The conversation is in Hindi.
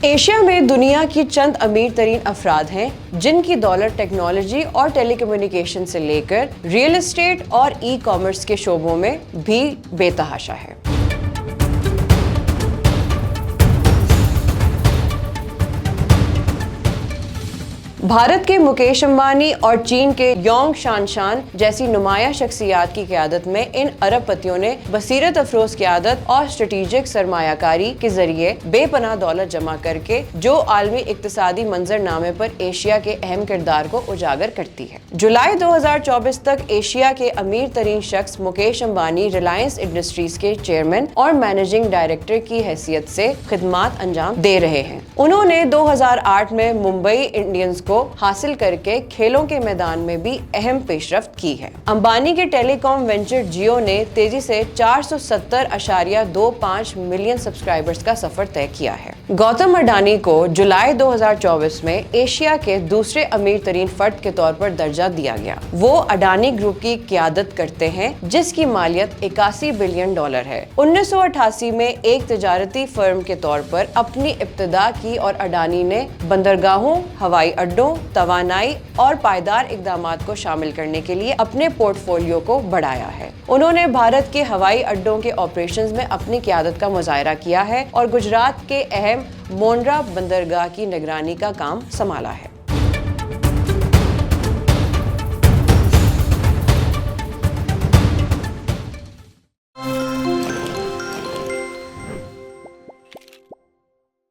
एशिया में दुनिया की चंद अमीर तरीन अफराद हैं जिनकी दौलत टेक्नोलॉजी और टेलीकम्युनिकेशन से लेकर रियल एस्टेट और ई कॉमर्स के शोबों में भी बेतहाशा है। भारत के मुकेश अंबानी और चीन के योंग शानशान जैसी नुमाया शख्सियात की क़यादत में इन अरबपतियों ने बसीरत अफरोज क़यादत और स्ट्रेटेजिक सरमायाकारी के जरिए बेपनाह दौलत जमा करके जो आलमी इक्तिसादी मंजरनामे पर एशिया के अहम किरदार को उजागर करती है। जुलाई 2024 तक एशिया के अमीर तरीन शख्स मुकेश अंबानी रिलायंस इंडस्ट्रीज के चेयरमैन और मैनेजिंग डायरेक्टर की हैसियत से खिदमात अंजाम दे रहे हैं। उन्होंने 2008 में मुंबई इंडियंस को हासिल करके खेलों के मैदान में भी अहम पेशरफ्त की है। अंबानी के टेलीकॉम वेंचर जियो ने तेजी से 470.25 मिलियन सब्सक्राइबर्स का सफर तय किया है। गौतम अडानी को जुलाई 2024 में एशिया के दूसरे अमीर तरीन फर्द के तौर पर दर्जा दिया गया। वो अडानी ग्रुप की क़यादत करते हैं जिसकी मालियत 81 बिलियन डॉलर है। 1988 में एक तिजारती फर्म के तौर पर अपनी इब्तिदा की और अडानी ने बंदरगाहों, हवाई अड्डों, तवानाई और पायदार इक़दामात को शामिल करने के लिए अपने पोर्टफोलियो को बढ़ाया है। उन्होंने भारत के हवाई अड्डों के ऑपरेशंस में अपनी क़यादत का मुज़ाहिरा किया है और गुजरात के अहम मोंड्रा बंदरगाह की निगरानी का काम संभाला है।